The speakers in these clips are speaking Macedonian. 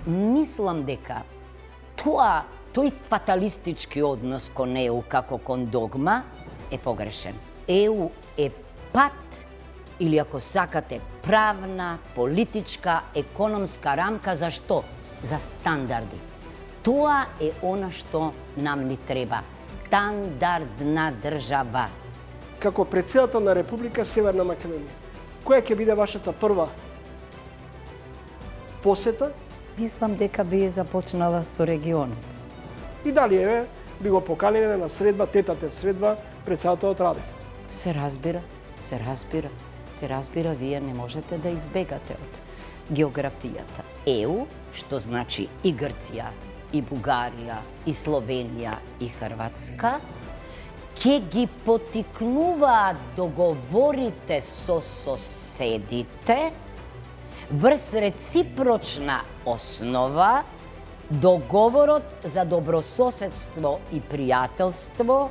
Мислам дека тој фаталистички однос кон ЕУ како кон догма е погрешен. ЕУ е пат или ако сакате правна, политичка, економска рамка за што? За стандарди. Тоа е она што нам ни треба. Стандардна држава. Како председател на Република Северна Македонија, која ќе биде вашата прва посета? Мислам дека би започнала со регионот. И дали би го поканиле на средба, тетате средба, председателот Радев? Се разбира, вие не можете да избегате од географијата. ЕУ, што значи и Грција, и Бугарија, и Словенија, и Хрватска, ќе ги потикнуваат договорите со соседите врз реципрочна основа. Договорот за добрососедство и пријателство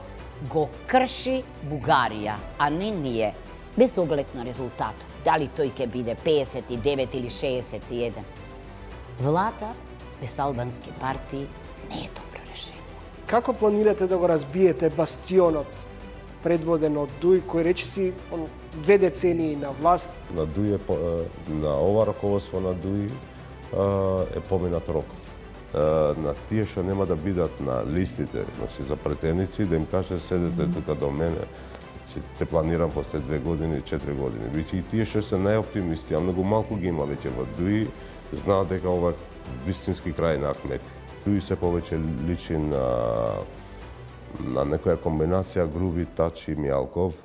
го крши Бугарија, а не ние, без оглед на резултатот. Дали тој ќе биде 59 или 61. Влада без албански партии не е добро решение. Како планирате да го разбиете бастионот предводен од Дуј, кој речиси 2 децении на власт? На Дуј на ова раководство на Дуј е поминат рокот. На тие што нема да бидат на листите, значи за претеници, да им каже седете тука до мене, че те планирам после 2 години, 4 години. Биче и тие што се најоптимисти, а многу малку ги има веќе во Дуј, знаат дека ова е вистински крај на Ахмети. Дуј се повеќе личи на некоја комбинација Груби, Тачи, Мијалков.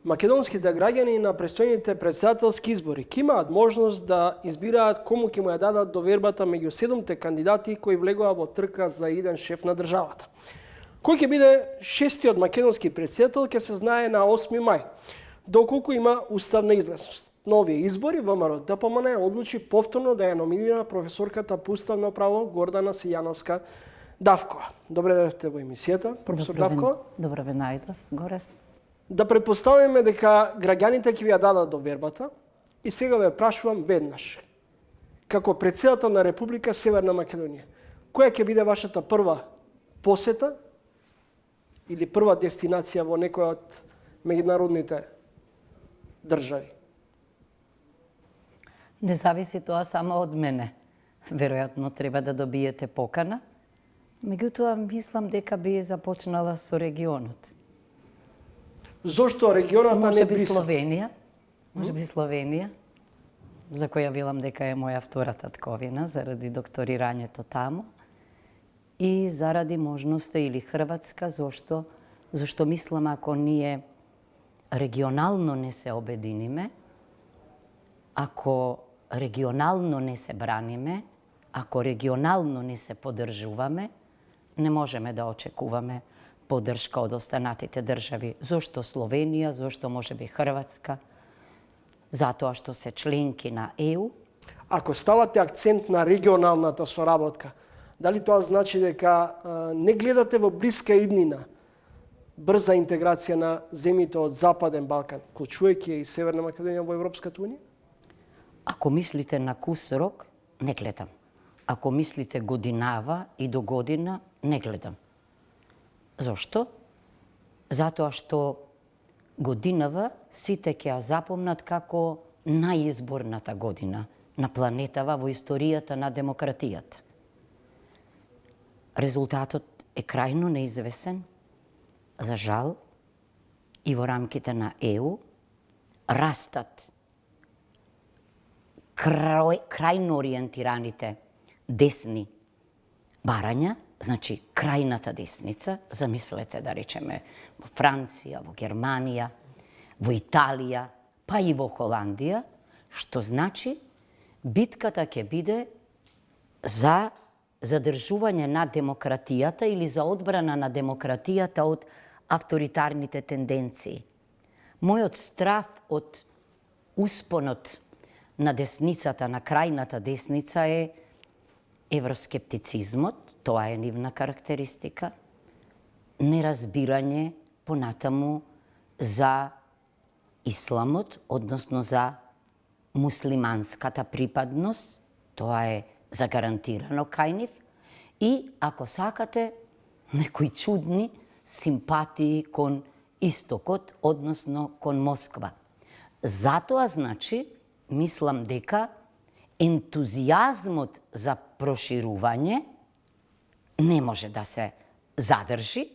Македонските граѓани на престојните председателски избори ќе имаат можност да избираат кому ќе му ја дадат довербата меѓу 7 кандидати кои влегоа во трка за иден шеф на државата. Кој ќе биде шестиот македонски председател ќе се знае на 8 мај, доколку има уставна излезност. На овие избори ВМРО ДПМН одлучи повторно да ја номинира професорката по уставно право Гордана Сијановска Давкова. Добре дојдовте во емисијата, професор Давкова. Добро ве најдов, Горест. Да предпоставиме дека граѓаните ќе ви ја дадат довербата и сега ве прашувам веднаш. Како председател на Република Северна Македонија, која ќе биде вашата прва посета или прва дестинација во некоја од меѓународните држави? Не зависи тоа само од мене. Веројатно треба да добиете покана. Меѓутоа, мислам дека би започнала со регионот. Зошто регионата не Брисел? Може би Словенија, за која велам дека е моја втора татковина, заради докторирањето таму. И заради можноста или Хрватска, зашто мислам ако ние регионално не се обединиме, ако регионално не се браниме, ако регионално не се поддржуваме, не можеме да очекуваме поддршка од останатите држави. Зошто Словенија, зошто можеби Хрватска? Затоа што се членки на ЕУ. Ако ставате акцент на регионалната соработка, дали тоа значи дека не гледате во блиска иднина брза интеграција на земјите од Западен Балкан, вклучувајќи и Северна Македонија во Европската унија? Ако мислите на кус рок, не гледам. Ако мислите годинава и до година, не гледам. Зошто? Затоа што годинава сите ќе ја запомнат како најизборната година на планетава во историјата на демократијата. Резултатот е крајно неизвесен, за жал, и во рамките на ЕУ растат крајно ориентираните десни барања, значи крајната десница, замислете да речеме во Франција, во Германија, во Италија, па и во Холандија, што значи битката ќе биде за задржување на демократијата или за одбрана на демократијата од авторитарните тенденции. Мојот страв од успонот на десницата, на крајната десница е евроскептицизмот, тоа е нивна карактеристика, неразбирање понатаму за исламот, односно за муслиманската припадност, тоа е загарантирано кај нив, и, ако сакате, некои чудни симпатии кон истокот, односно кон Москва. Затоа, значи, мислам дека ентузијазмот за проширување не може да се задржи,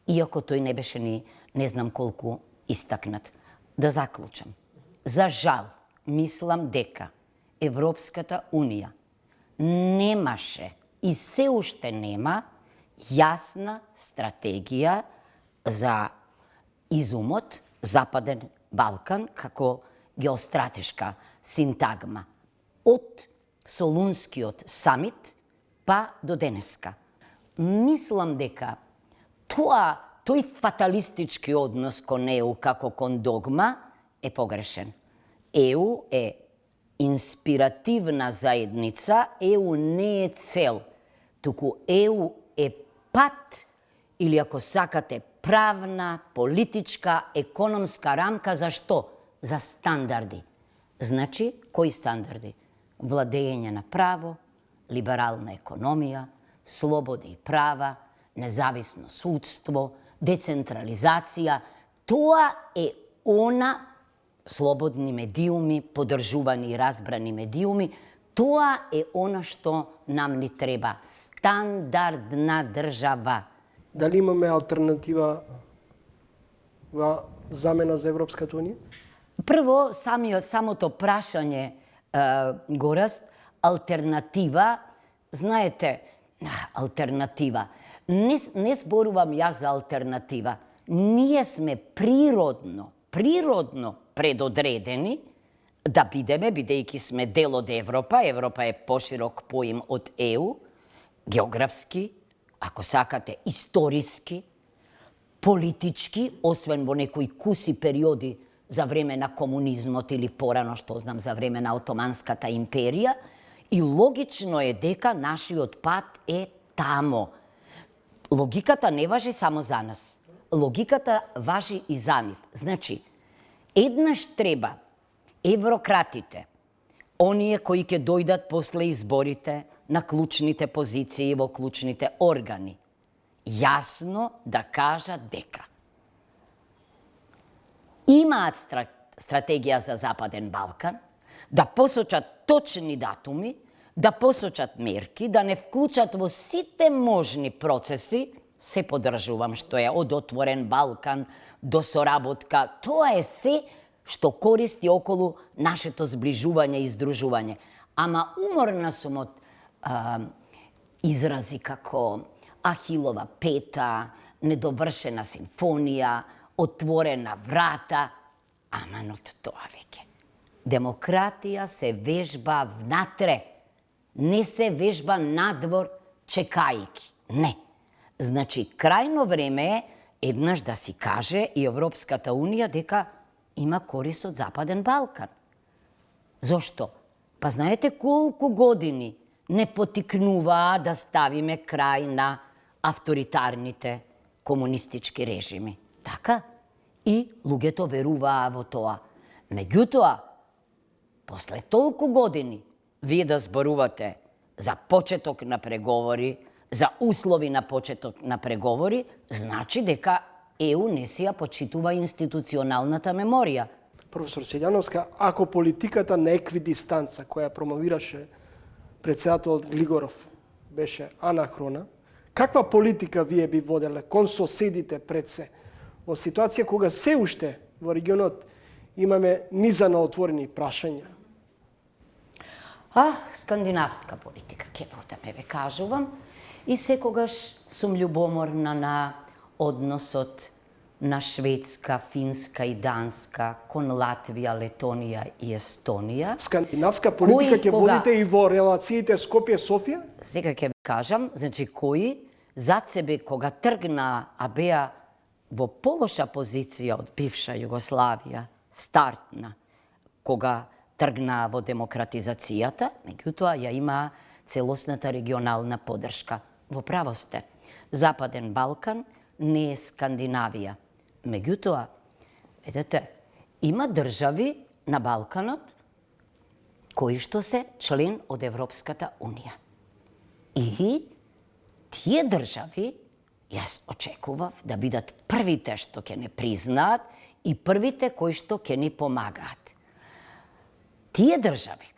иако тој не беше ни не знам колку истакнат. Да заклучам. За жал, мислам дека Европската Унија немаше и се уште нема јасна стратегија за изумот Западен Балкан како геостратешка синтагма. Од Солунскиот самит па до денеска. Мислам дека тој фаталистички однос кон ЕУ како кон догма е погрешен. ЕУ е инспиративна заедница, ЕУ не е цел, туку ЕУ е пат, или ако сакате правна, политичка, економска рамка. За што? За стандарди. Значи, кои стандарди? Владење на право, либерална економија, слободи и права, независно судство, децентрализација. Тоа е она, слободни медиуми, подржувани и разбрани медиуми, тоа е она што нам ни треба. Стандардна држава. Дали имаме алтернатива во замена за Европската Унија? Прво, самото прашање, Гораст, алтернатива, знаете, алтернатива. Не зборувам јас за алтернатива. Ние сме природно предодредени да бидеме, бидејќи сме дел од Европа. Европа е поширок поим од ЕУ, географски, ако сакате, историски, политички, освен во некои куси периоди за време на комунизмот или порано, што знам, за време на Отоманската империја, и логично е дека нашиот пат е тамо. Логиката не важи само за нас. Логиката важи и за нив. Значи, еднаш треба еврократите, оние кои ќе дојдат после изборите на клучните позиции во клучните органи, јасно да кажат дека имаат стратегија за Западен Балкан, да посочат точни датуми, да посочат мерки, да не вклучат во сите можни процеси. Се поддржувам што е од Отворен Балкан до соработка. Тоа е се што користи околу нашето зближување и здружување. Ама уморна сум од изрази како Ахилова пета, недовршена симфонија, отворена врата. Аман од тоа веќе. Демократија се вежба внатре, не се вежба надвор чекајки. Не. Значи, крајно време е еднаш да си каже и Европската Унија дека има корис од Западен Балкан. Зошто? Па знаете колку години не потикнуваа да ставиме крај на авторитарните комунистички режими. Така? И луѓето веруваа во тоа. Меѓутоа, после толку години, вие да зборувате за почеток на преговори, за услови на почеток на преговори, значи дека ЕУ не си ја почитува институционалната меморија. Професор Селјановска, ако политиката на еквидистанца која промовираше председателот Глигоров беше анахрона, каква политика вие би воделе кон соседите пред се во ситуација кога се уште во регионот имаме низано отворени прашања? Скандинавска политика, ќе водеме, ве кажувам. И секогаш сум љубоморна на односот на Шведска, Финска и Данска кон Латвија, Летонија и Естонија. Скандинавска политика ќе водите и во релациите Скопје-Софија? Сега ќе ви кажам, значи кои зад себе кога тргна, а беа во полоша позиција од бивша Југославија, стартна, кога тргнаа во демократизацијата, меѓутоа ја има целосната регионална поддршка. Во право сте. Западен Балкан не е Скандинавија. Меѓутоа, видете, има држави на Балканот кои што се член од Европската Унија. И тие држави, јас очекував да бидат првите што ќе не признаат и првите кои што ќе ни помагаат. Тие држави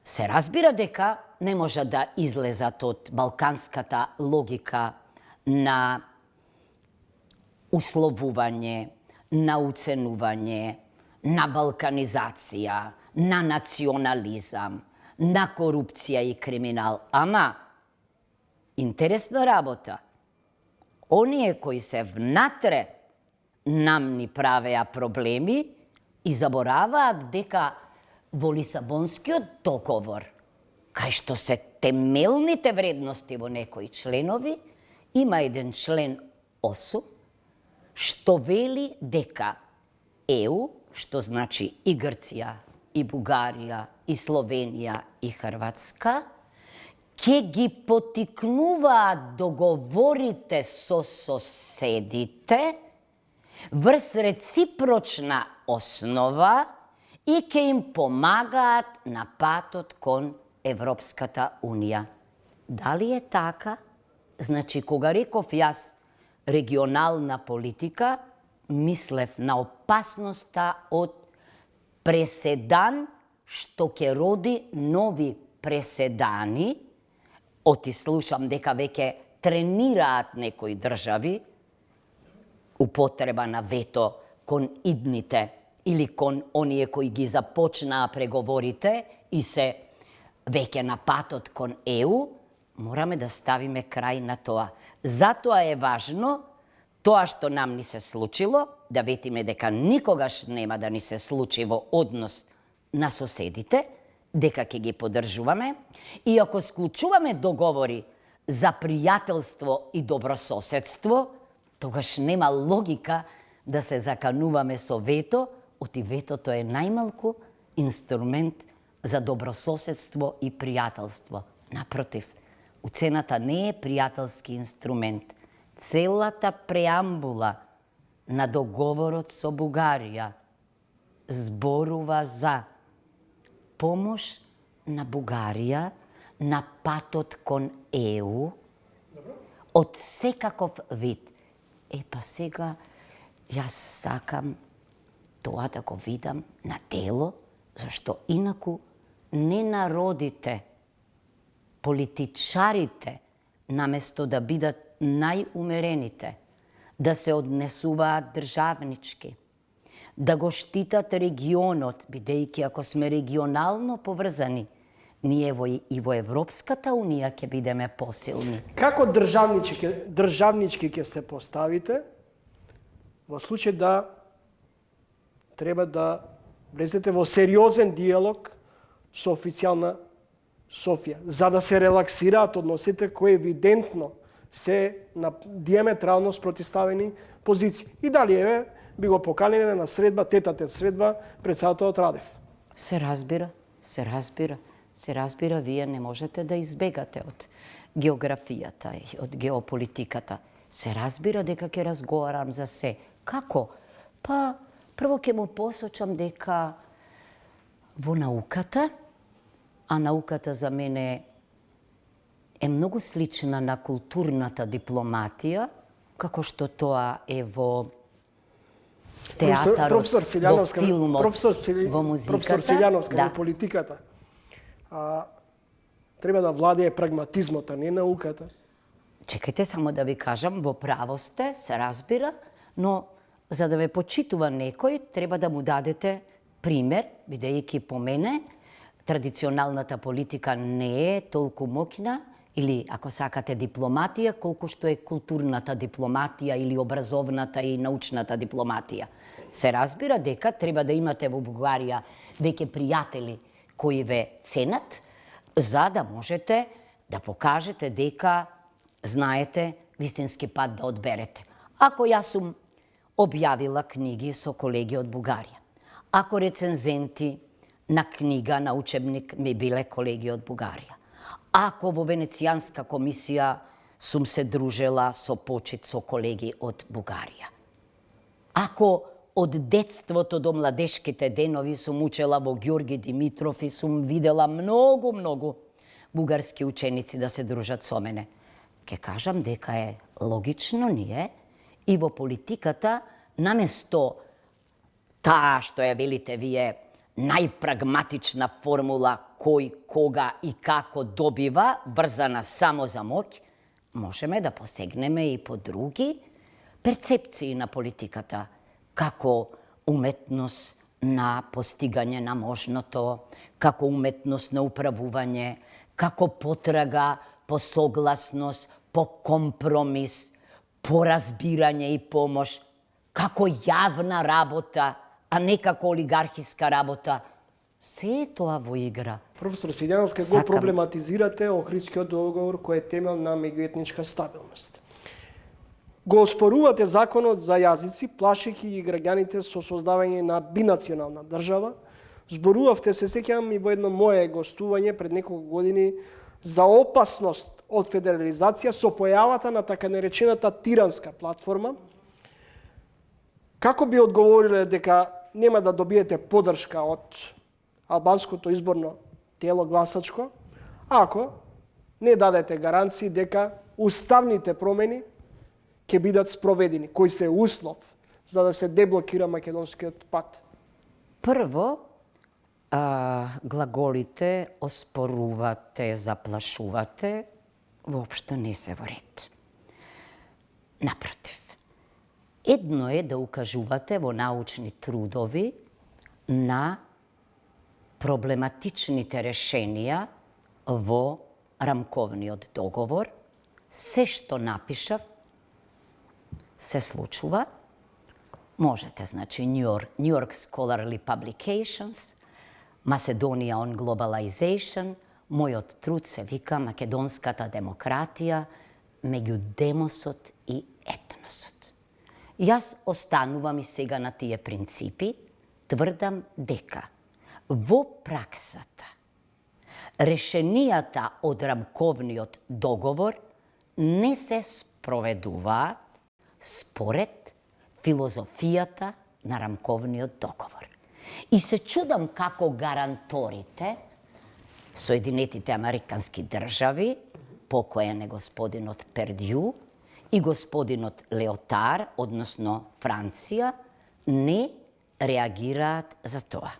се разбира дека не можат да излезат од балканската логика на условување, на уценување, на балканизација, на национализам, на корупција и криминал. Ама, интересна работа. Оние кои се внатре нам ни правеа проблеми и забораваат дека во Лисабонскиот договор, кај што се темелните вредности во некои членови, има еден член 8, што вели дека ЕУ, што значи и Грција, и Бугарија, и Словенија, и Хрватска, ќе ги потикнуваат договорите со соседите врз реципрочна основа и ќе им помагаат на патот кон Европската Унија. Дали е така? Значи, кога реков јас регионална политика, мислев на опасноста од преседан што ќе роди нови преседани. Оти слушам дека веќе тренираат некои држави употреба на вето кон идните или кон оние кои ги започнаа преговорите и се веќе на патот кон ЕУ. Мораме да ставиме крај на тоа. Затоа е важно тоа што нам ни се случило, да ветиме дека никогаш нема да ни се случи во однос на соседите, дека ќе ги поддржуваме, и ако склучуваме договори за пријателство и добрососедство, тогаш нема логика да се закануваме со вето, оти ветото е најмалку инструмент за добрососедство и пријателство. Напротив, уцената не е пријателски инструмент. Целата преамбула на договорот со Бугарија зборува за помош на Бугарија на патот кон ЕУ од секаков вид. Па сега јас сакам тоа да го видам на дело, зашто инаку не народите, политичарите, наместо да бидат најумерените, да се однесуваат државнички, да го штитат регионот, бидејќи ако сме регионално поврзани, ние и во Европската Унија ќе бидеме посилни. Како државнички ќе се поставите во случај да треба да влезете во сериозен диалог со официјална Софија, за да се релаксираат односите кои евидентно се на диаметрално спротивставени позиции. И дали би го поканиле на средба, тетатет средба, председателот Радев. Се разбира, вие не можете да избегате од географијата и од геополитиката. Се разбира дека ќе разговарам за се. Како? Па, прво ќе му посочам дека во науката, а науката за мене е многу слична на културната дипломатија, како што тоа е во театарот, во филмот, во музиката. Професор Селјановска, во политиката. Треба да владее прагматизмот, а не науката. Чекајте само да ви кажам, во право сте, се разбира, но за да ве почитува некој, треба да му дадете пример, бидејќи по мене традиционалната политика не е толку моќна, или, ако сакате, дипломатија, колку што е културната дипломатија или образовната и научната дипломатија. Се разбира дека треба да имате во Бугарија веќе пријатели кои ве ценат, за да можете да покажете дека знаете вистински пат да одберете. Ако јас сум објавила книги со колеги од Бугарија, ако рецензенти на книга, на учебник ми биле колеги од Бугарија, ако во Венецијанска комисија сум се дружела со почит со колеги од Бугарија, ако од детството до младешките денови сум учела во Ѓорги Димитров и сум видела многу бугарски ученици да се дружат со мене. Ке кажам дека е логично ние и во политиката наместо таа што ја велите вие најпрагматична формула кој, кога и како добива, врзана само за моќ, можеме да посегнеме и по други перцепции на политиката, како уметност на постигање на можното, како уметност на управување, како потрага по согласност, по компромис, по разбирање и помош, како јавна работа, а не како олигархиска работа. Се е тоа во игра. Професор Силјановска, го проблематизирате Охридскиот договор кој е темел на меѓуетничка стабилност. Го оспорувате законот за јазици, плашејќи ги граѓаните со создавање на бинационална држава. Зборувавте, се сеќавам и во едно мое гостување пред неколку години, за опасност од федерализација со појавата на така наречената тиранска платформа. Како би одговориле дека нема да добиете поддршка од албанското изборно тело гласачко, ако не дадете гаранции дека уставните промени ќе бидат спроведени, кои се услов за да се деблокира македонскиот пат? Прво, глаголите оспорувате, заплашувате, воопшто не се во ред. Напротив, едно е да укажувате во научни трудови на проблематичните решенија во рамковниот договор. Се што напишав се случува. Можете, значи, New York Scholarly Publications, Macedonia on Globalization, мојот труд се вика Македонската демократија меѓу демосот и етносот. Јас останувам и сега на тие принципи, тврдам дека во праксата решенијата од рамковниот договор не се спроведуваат според филозофијата на рамковниот договор. И се чудам како гаранторите, Соединетите Американски држави, покоен е господинот Пердју и господинот Леотар, односно Франција, не реагираат за тоа.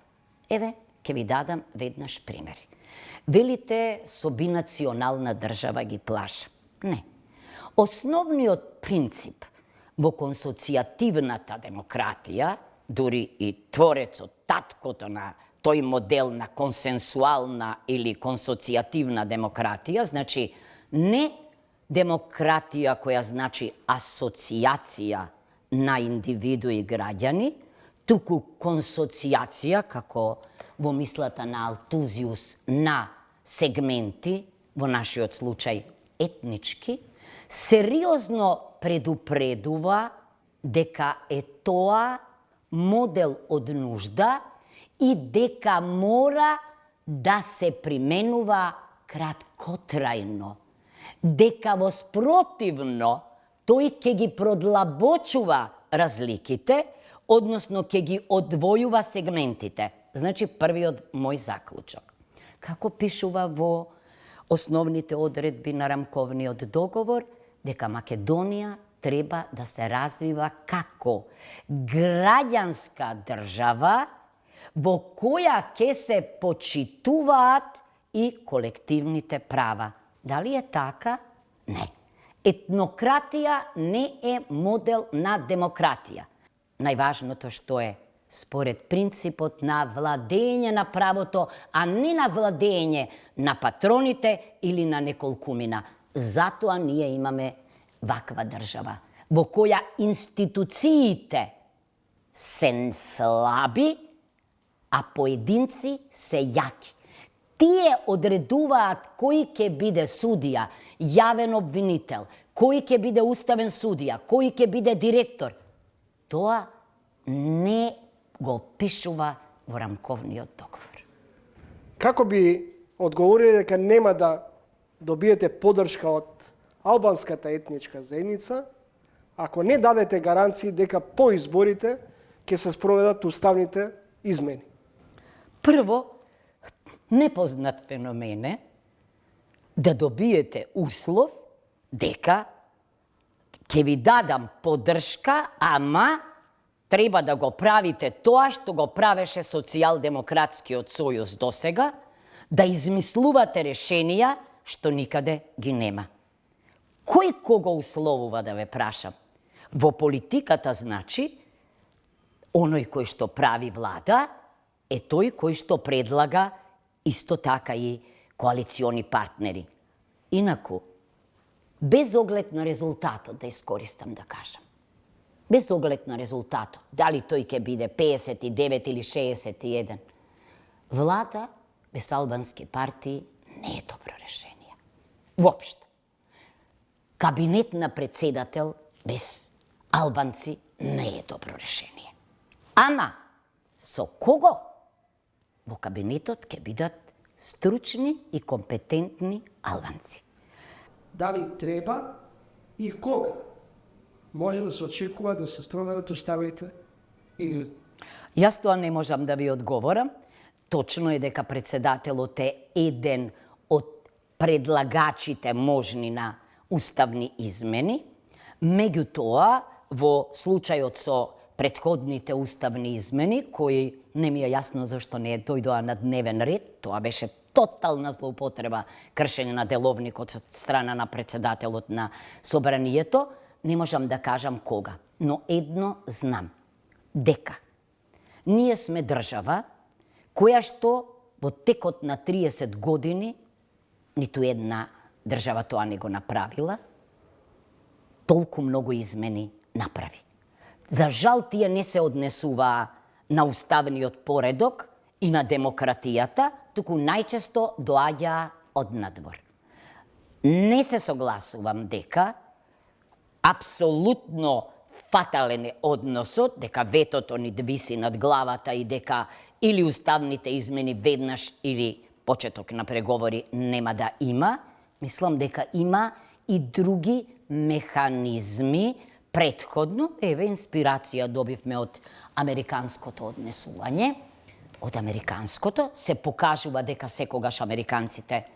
Еве, ќе ви дадам веднаш примери. Велите со бинационална држава ги плаша. Не. Основниот принцип во консоцијативната демократија, дури и творецот, таткото на тој модел на консенсуална или консоцијативна демократија, значи не демократија која значи асоцијација на индивидуи и граѓани, туку консоцијација, како во мислата на Алтузиус, на сегменти, во нашиот случај етнички, сериозно предупредува дека е тоа модел од нужда и дека мора да се применува краткотрајно, дека воспротивно тој ќе ги продлабочува разликите, односно ќе ги одвојува сегментите. Значи, првиот мој заклучок. Како пишува во основните одредби на рамковниот договор, дека Македонија треба да се развива како граѓанска држава во која ќе се почитуваат и колективните права. Дали е така? Не. Етнократија не е модел на демократија. Најважното што е според принципот на владење на правото, а не на владење на патроните или на неколкумина. Затоа ние имаме ваква држава, во која институциите се слаби, а поединци се јаки. Тие одредуваат кој ќе биде судија, јавен обвинител, кој ќе биде уставен судија, кој ќе биде директор. Тоа не го пишува во рамковниот договор. Како би одговориле дека нема да добиете поддршка од албанската етничка заедница, ако не дадете гаранции дека по изборите ќе се спроведат уставните измени? Прво, непознат феномен е да добиете услов дека ќе ви дадам поддршка, ама треба да го правите тоа што го правеше Социјалдемократскиот сојуз досега, да измислувате решенија што никаде ги нема. Кој кого условува, да ве прашам? Во политиката значи, оној кој што прави влада е тој кој што предлага исто така и коалициони партнери. Инаку, без оглед на резултатот, да искористам да кажам, без оглед на резултатот, дали тој ќе биде 59 или 61, влада без албански партии не е добро решение. Воопшто. Кабинет на председател без албанци не е добро решение. Ама, со кого? Во кабинетот ќе бидат стручни и компетентни албанци. Дали треба и кога може да се очекува да се спроведат уставните измени? Јас тоа не можам да ви одговорам. Точно е дека председателот е еден од предлагачите можни на уставни измени. Меѓутоа, во случајот со претходните уставни измени, кои не ми е јасно зашто не дојдоа на дневен ред, тоа беше тотална злоупотреба, кршење на деловникот од страна на председателот на собранието, не можам да кажам кога. Но едно знам, дека ние сме држава која што во текот на 30 години ниту една држава тоа не го направила, толку многу измени направи. За жал тие не се однесуваа на уставниот поредок и на демократијата, туку најчесто доаѓаа од надвор. Не се согласувам дека апсолутно фатален е односот, дека ветото ни виси над главата и дека или уставните измени веднаш или почеток на преговори нема да има. Мислам дека има и други механизми претходно. Еве, инспирација добивме од американското однесување. Од американското се покажува дека секогаш американците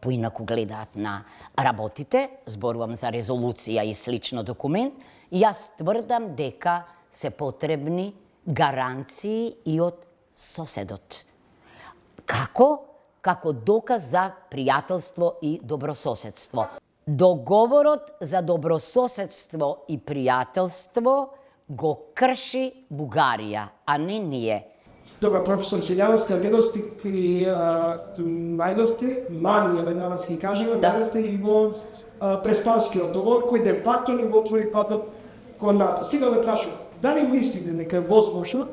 поинаку гледаат на работите, зборувам за резолуција и слично документ, јас тврдам дека се потребни гаранции и од соседот. Како? Како доказ за пријателство и добрососедство. Договорот за добрососедство и пријателство го крши Бугарија, а не ние. Добро, професор, сега сте гледости и најдовте, мани, веднага си кажеме, најдовте и во Преспанскиот договор, кој де факто ни го отвори патот кон НАТО. Сега ме прашувам, дали мислите дека е возможно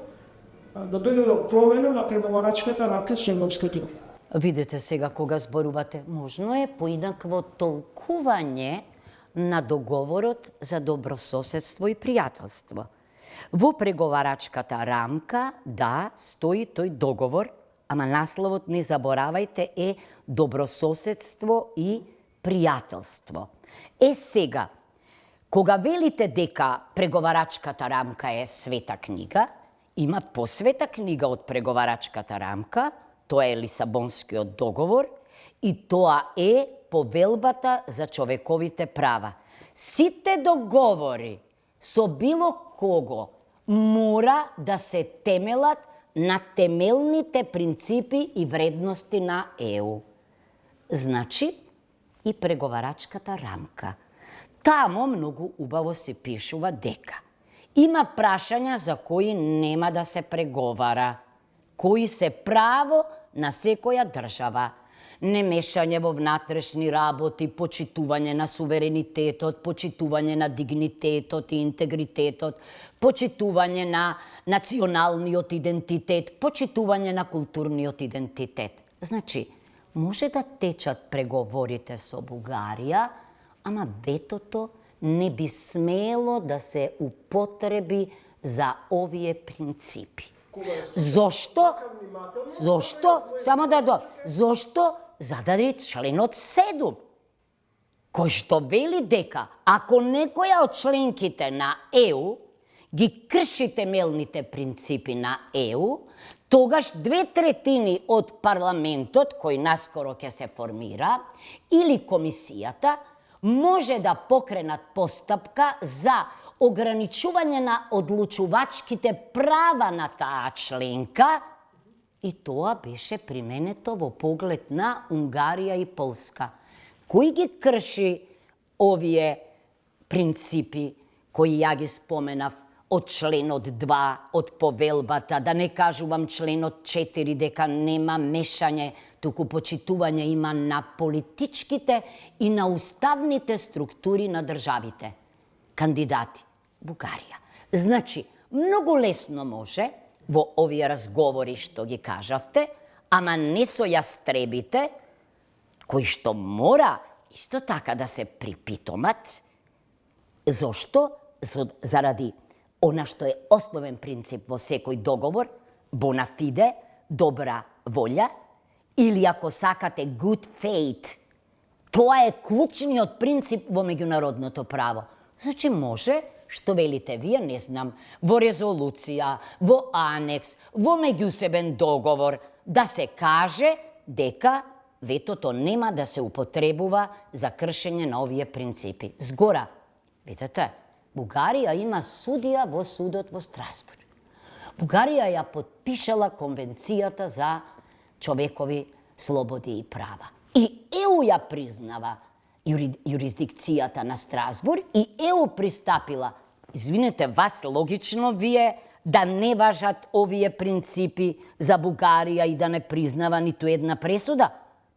да дојде до промена на преговарачката рамка со Европскиот Съюз? Видете сега кога зборувате, можно е поинакво толкување на договорот за добрососедство и пријателство. Во преговарачката рамка, да, стои тој договор, ама насловот, не заборавајте, е добрососедство и пријателство. Сега, кога велите дека преговарачката рамка е света книга, има посвета книга од преговарачката рамка, тоа е Лисабонскиот договор и тоа е повелбата за човековите права. Сите договори со било кого мора да се темелат на темелните принципи и вредности на ЕУ. Значи и преговарачката рамка. Тамо многу убаво се пишува дека има прашања за кои нема да се преговара, кои се право на секоја држава. Немешање во внатрешни работи, почитување на суверенитетот, почитување на дигнитетот и интегритетот, почитување на националниот идентитет, почитување на културниот идентитет. Значи, може да течат преговорите со Бугарија, ама ветото не би смело да се употреби за овие принципи. Зошто? Само да зошто зададе членот 7, кој што вели дека ако некоја од членките на ЕУ ги крши темелните принципи на ЕУ, тогаш 2/3 од парламентот, кој наскоро ќе се формира, или комисијата, може да покренат постапка за ограничување на одлучувачките права на таа членка, и тоа беше применето во поглед на Унгарија и Полска. Кој ги крши овие принципи кои ја ги споменав од членот 2, од повелбата, да не кажувам членот 4, дека нема мешање, туку почитување има на политичките и на уставните структури на државите. Кандидати, Бугарија. Значи, многу лесно може, во овие разговори што ги кажавте, ама не со јастребите, кои што мора исто така да се припитомат, зошто? Заради она што е основен принцип во секој договор, bona fide, добра волја, или ако сакате good faith. Тоа е клучниот принцип во меѓународното право. Значи може, што велите вие, не знам, во резолуција, во анекс, во меѓусебен договор, да се каже дека ветото нема да се употребува за кршење на овие принципи. Згора, видите, Бугарија има судија во судот во Страсбург. Бугарија ја потпишала Конвенцијата за човекови слободи и права. И ЕУ ја признава юрисдикцијата на Страсбург и ЕУ пристапила. Извинете, вас логично вие да не важат овие принципи за Бугарија и да не признава ниту една пресуда?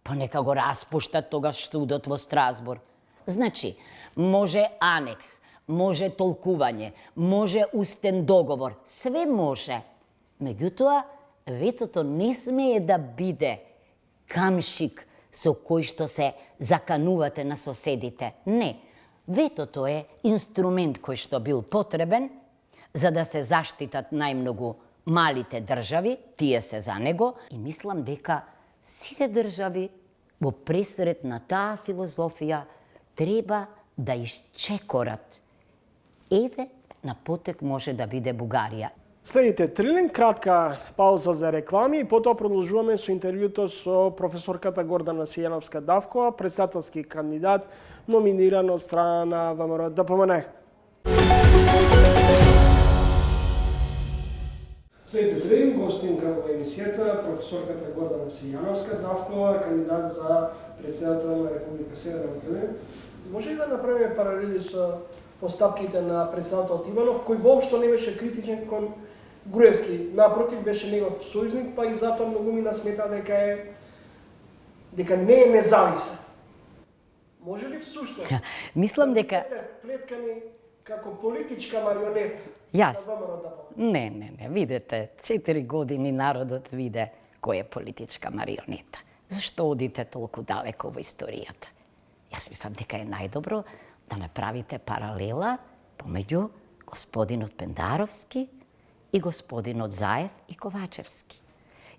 Па нека го распуштат тогаш судот во Страсбург. Значи, може анекс, може толкување, може устен договор, све може. Меѓутоа, ветото не смее да биде камшик со кој што се заканувате на соседите. Не, ветото е инструмент кој што бил потребен за да се заштитат најмногу малите држави, тие се за него, и мислам дека сите држави во пресред на таа филозофија треба да исчекорат. Еве, на потек може да биде Бугарија. Следите трилин, кратка пауза за реклами и потоа продолжуваме со интервјуто со професорката Гордана Сијановска-Давкова, председателски кандидат, номиниран од страна на ВМРО ДПМН. Следите трилин, гостинка во емисијата, професорката Гордана Сијановска-Давкова, кандидат за председател на Република Северна Македонија. Може ли да направиме паралели со постапките на председателот Иванов, кој воопшто не беше критичен кон Груевски, напротив беше негов сојузник, па и затоа многумина смета дека не е независен. Може ли всушност? Мислам дека плеткани како политичка марионета? Јас? Не, видете, 4 години народот виде кој е политичка марионета. Зашто одите толку далеко во историјата? Јас мислам дека е најдобро да направите паралела помеѓу господинот Пендаровски и господинот Заев и Ковачевски.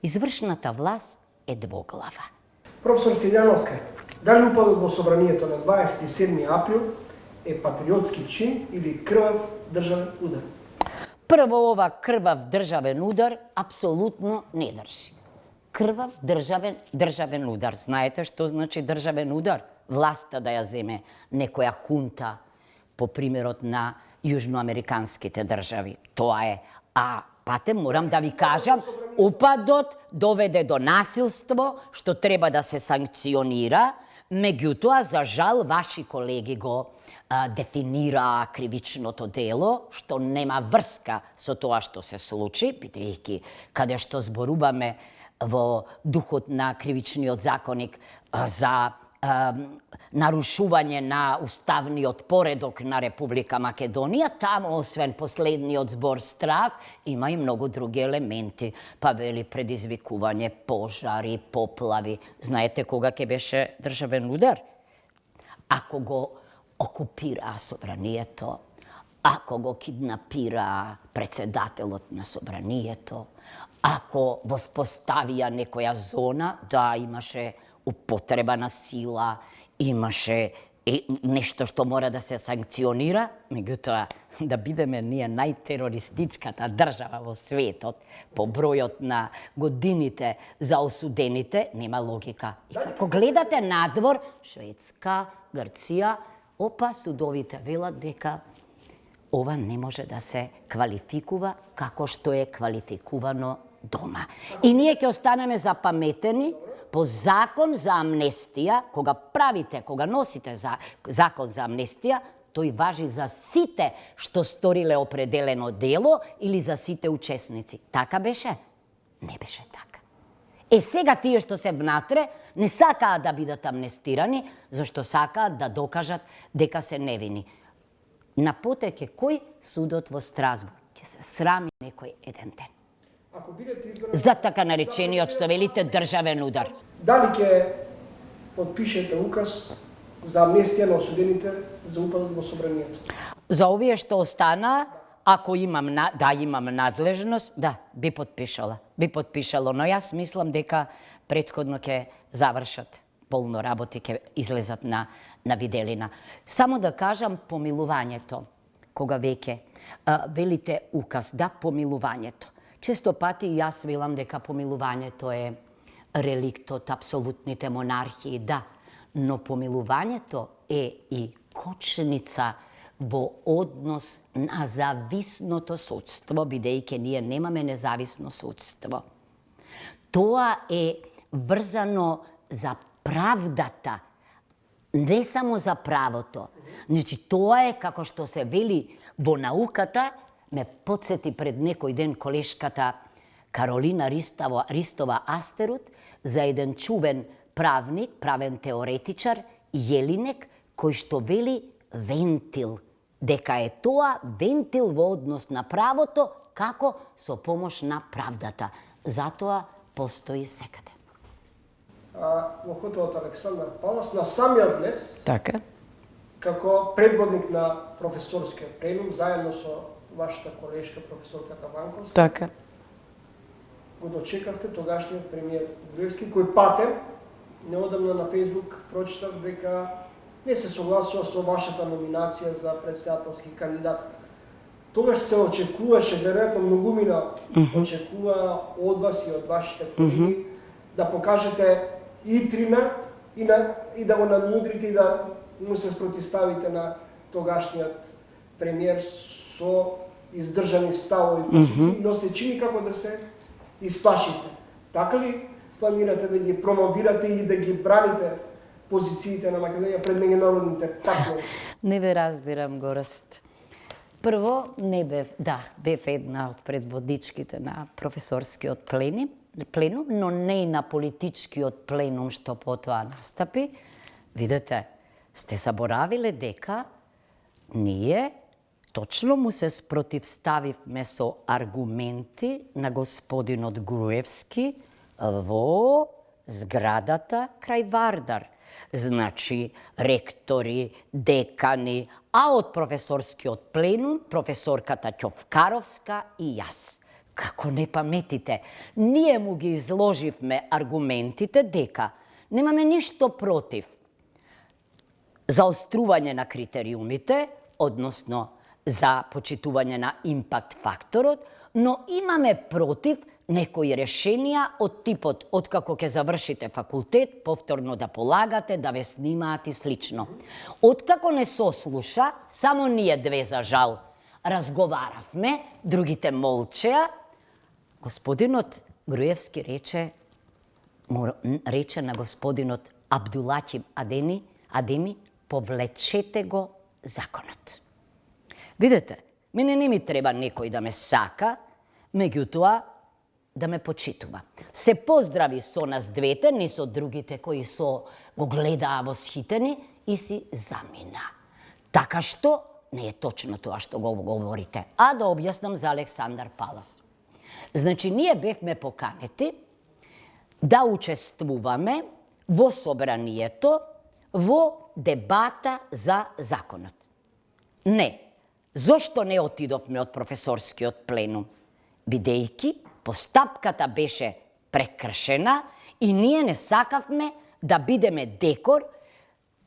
Извршната власт е двоглава. Професор Сијановска, дали упадот во собранието на 27 април е патриотски чин или крвав државен удар? Прво, ова крвав државен удар апсолутно не држи. Крвав државен удар. Знаете што значи државен удар? Власта да ја земе некоја хунта по примерот на јужноамериканските држави. Тоа е. А пате, морам да ви кажам, упадот доведе до насилство, што треба да се санкционира, меѓутоа, за жал, ваши колеги го дефинираа кривичното дело, што нема врска со тоа што се случи, бидејќи каде што зборуваме во духот на кривичниот законник за нарушување на уставниот поредок на Република Македонија, таму, освен последниот збор страв, има и многу други елементи. Па вели предизвикување пожари, поплави. Знаете кога ќе беше државен удар? Ако го окупираа собранието, ако го киднапираа председателот на собранието, ако воспоставија некоја зона, да, имаше употреба на сила, имаше нешто што мора да се санкционира, меѓутоа да бидеме ние најтерористичката држава во светот по бројот на годините за осудените, нема логика. И како гледате надвор, Шведска, Грција, опа, судовите велат дека ова не може да се квалификува како што е квалификувано дома. И ние ќе останеме запаметени по закон за амнестија, кога носите закон за амнестија, тој важи за сите што сториле определено дело или за сите учесници. Така беше? Не беше така. Сега тие што се внатре не сакаат да бидат амнестирани, зашто сакаат да докажат дека се невини. На потек е кој? Судот во Страсбург. Ќе се срами некој еден ден. Ако бидете избрани за така наречениот, што велите, државен удар. Дали ќе подпишете указ за амнестија на осудените за упадот во собранието? За овие што остана, ако имам надлежност, да, би подпишало, но јас мислам дека претходно ќе завршат полно работи, ќе излезат на виделина. Само да кажам помилувањето, кога веќе велите указ, да, помилувањето. Често пати јас велам дека помилувањето е реликт од апсолутните монархии, да, но помилувањето е и кочница во однос на зависното судство, бидејќи ние немаме независно судство. Тоа е врзано за правдата, не само за правото. Значи, тоа е, како што се вели во науката, ме подсети пред некој ден колешката Каролина Ристова Астерут за еден чувен правник, правен теоретичар, Јелинек, кој што вели вентил, дека е тоа вентил во однос на правото, како со помош на правдата. Затоа постои секаде. Во хотелот Александар Палас, на самиот днес, Така. како предводник на професорскиот пленум, заедно со вашата колешка професорката Ванковска, Така. го дочекавте тогашниот премиер Груевски, кој патем, неодамна на Фейсбук прочитав дека не се согласува со вашата номинација за претседателски кандидат. Тогаш се очекуваше, веројатно многумина очекува од вас и од вашите колеги, да покажете итрима и да го надмудрите и да му се спротиставите на тогашниот премиер со издржани ставови позиции, но се чини како да се исплашите. Така ли планирате да ги промовирате и да ги браните позициите на Македонија пред меѓународните партнери? Не ве разбирам, Гораст. Прво, бев една од предводичките на професорскиот пленум, но не и на политичкиот пленум што потоа настапи. Видете, сте заборавиле дека ние точно му се спротивставивме со аргументи на господинот Груевски во зградата крај Вардар. Значи, ректори, декани, а од професорскиот пленум, професорката Ќовкаровска и јас. Како не паметите, ние му ги изложивме аргументите дека немаме ништо против заострување на критериумите, односно за почитување на импакт факторот, но имаме против некои решенија од типот откако ќе завршите факултет, повторно да полагате, да ве снимаат и слично. Откако не сослуша, само ние две за жал разговаравме, другите молчеа, господинот Груевски рече на господинот Абдулахим Адеми, повлечете го законот. Видете, мене не ми треба некој да ме сака, меѓутоа да ме почитува. Се поздрави со нас двете, не со другите кои го гледаа восхитени и си замина. Така што не е точно тоа што го говорите. А да објаснам за Александар Палас. Значи, ние бевме поканети да учествуваме во собранието во дебата за законот. Не. Зошто не отидовме од професорскиот пленум? Бидејќи постапката беше прекршена и ние не сакавме да бидеме декор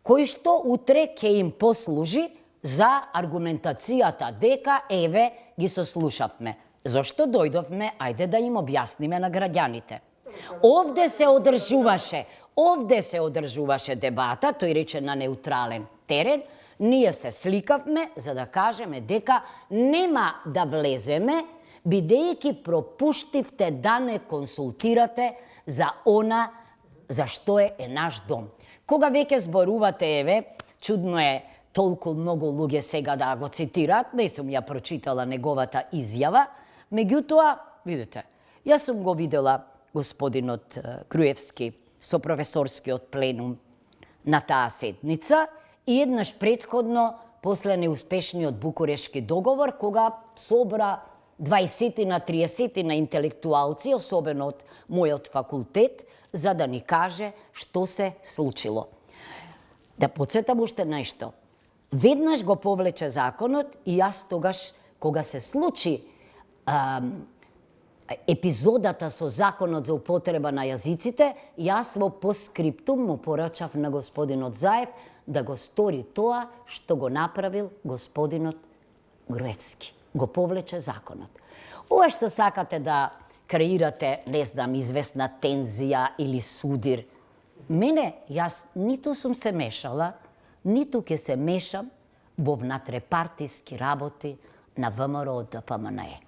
кој што утре ќе им послужи за аргументацијата дека, еве, ги сослушавме. Зошто дојдовме, ајде да им објасниме на граѓаните. Овде се одржуваше дебата, тој рече на неутрален терен, ние се сликавме за да кажеме дека нема да влеземе, бидејќи пропуштивте да не консултирате за она за што е наш дом. Кога веќе зборувате, еве, чудно е толку многу луѓе сега да го цитираат, не сум ја прочитала неговата изјава, меѓутоа, видите, јас сум го видела господинот Груевски со професорскиот пленум на таа седница и еднаш предходно, после неуспешниот Букурешки договор, кога собра 20-30 интелектуалци, особено од мојот факултет, за да ни каже што се случило. Да подсетам уште нешто. Веднаш го повлече законот и јас тогаш, кога се случи епизодата со законот за употреба на јазиците, јас во поскриптум му порачав на господинот Заев да го стори тоа што го направил господинот Груевски. Го повлече законот. Ова што сакате да креирате, не знам, известна тензија или судир, мене, јас ниту сум се мешала, ниту ќе се мешам во внатрепартиски работи на ВМРО ДПМНЕ.